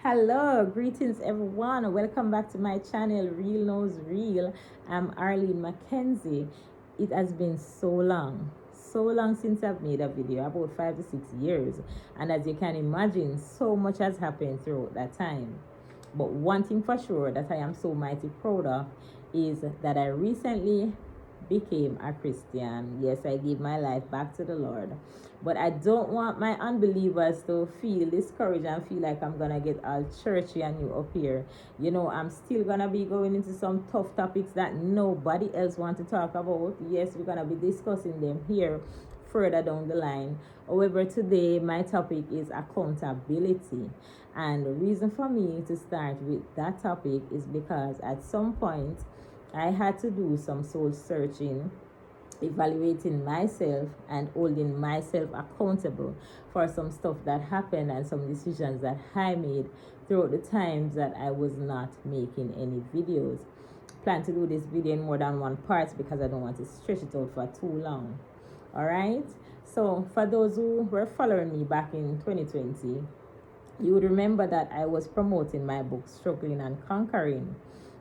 Hello, greetings everyone. Welcome back to my channel, Real Knows Real. I'm Arlene Mackenzie. It has been so long since I've made a video, about 5 to 6 years. And as you can imagine, so much has happened throughout that time. But one thing for sure that I am so mighty proud of is that I recently became a Christian. Yes, I gave my life back to the Lord. But I don't want my unbelievers to feel discouraged and feel like I'm gonna get all churchy and new up here. I'm still gonna be going into some tough topics that nobody else wants to talk about. Yes, we're gonna be discussing them here further down the line. However, today my topic is accountability. And the reason for me to start with that topic is because at some point I had to do some soul searching, evaluating myself and holding myself accountable for some stuff that happened and some decisions that I made throughout the times that I was not making any videos. Plan to do this video in more than one part because I don't want to stretch it out for too long. All right. So for those who were following me back in 2020, you would remember that I was promoting my book, Struggling and Conquering.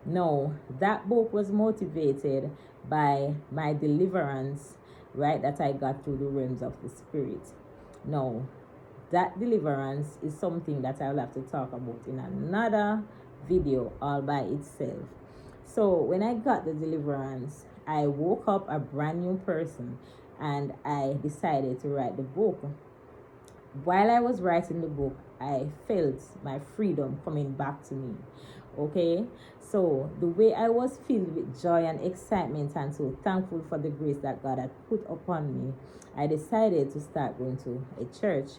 No, that book was motivated by my deliverance, right, that I got through the realms of the spirit. No, that deliverance is something that I'll have to talk about in another video all by itself. So when I got the deliverance, I woke up a brand new person and I decided to write the book. While I was writing the book, I felt my freedom coming back to me. Okay, so the way I was filled with joy and excitement and so thankful for the grace that God had put upon me, I decided to start going to a church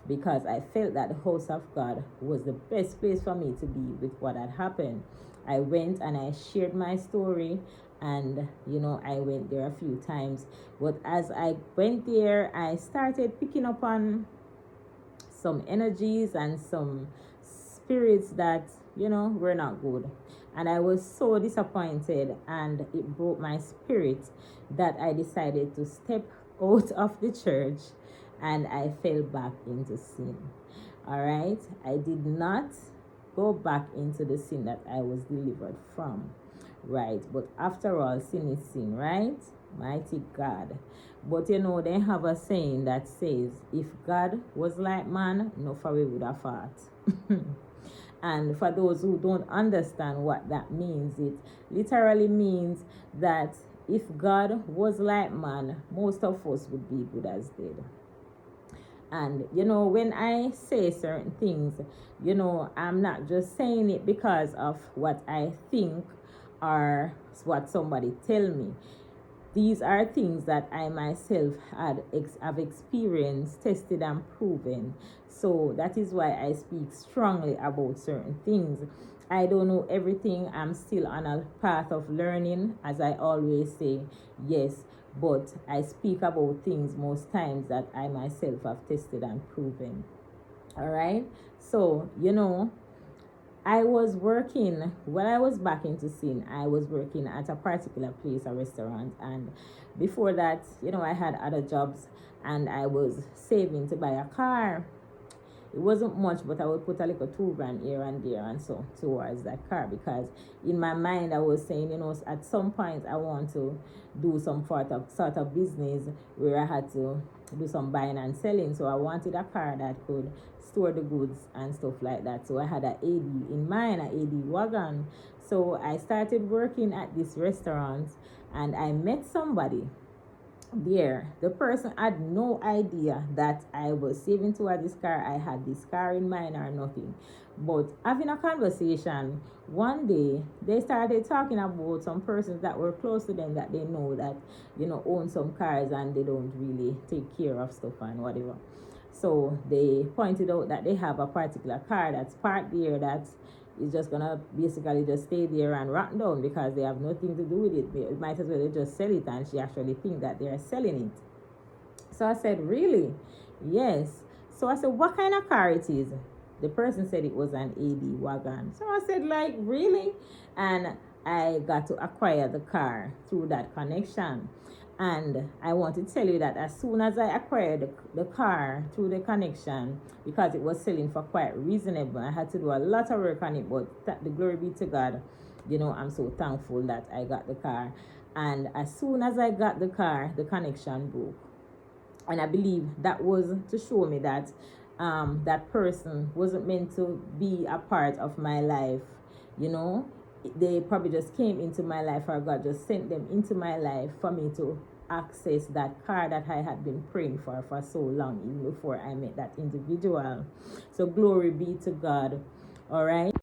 because I felt that the house of God was the best place for me to be with what had happened. I went and I shared my story, and I went there a few times, but as I went there, I started picking up on some energies and some spirits that were not good, and I was so disappointed, and it broke my spirit that I decided to step out of the church and I fell back into sin. All right, I did not go back into the sin that I was delivered from, right? But after all, sin is sin, right? Mighty God. But they have a saying that says, if God was like man, no for we would have fought. And for those who don't understand what that means, it literally means that if God was like man, most of us would be good as dead. And when I say certain things, I'm not just saying it because of what I think or what somebody tell me. These are things that I myself have experienced, tested, and proven. So that is why I speak strongly about certain things. I don't know everything. I'm still on a path of learning, as I always say, yes. But I speak about things most times that I myself have tested and proven. All right. So, I was working, when I was back into sin, I was working at a particular place, a restaurant. And before that, I had other jobs and I was saving to buy a car. It wasn't much, but I would put a little 2 grand here and there and so towards that car, because in my mind I was saying, at some point I want to do some sort of business where I had to do some buying and selling. So I wanted a car that could store the goods and stuff like that. So I had an AD in mind, an AD wagon. So I started working at this restaurant and I met somebody there. The person had no idea that I was saving toward this car. I had this car in mind or nothing. But having a conversation, one day they started talking about some persons that were close to them that they know that own some cars and they don't really take care of stuff and whatever. So they pointed out that they have a particular car that's parked there that is just gonna basically just stay there and rot down because they have nothing to do with it. They might as well just sell it, and she actually think that they are selling it. So I said, really? Yes. So I said, what kind of car it is? The person said it was an AD wagon. So I said, like, really? And I got to acquire the car through that connection. And I want to tell you that as soon as I acquired the car through the connection, because it was selling for quite reasonable, I had to do a lot of work on it, but the glory be to God, I'm so thankful that I got the car. And as soon as I got the car, the connection broke. And I believe that was to show me that that person wasn't meant to be a part of my life. They probably just came into my life, or God just sent them into my life for me to access that car that I had been praying for so long, even before I met that individual. So glory be to God. All right.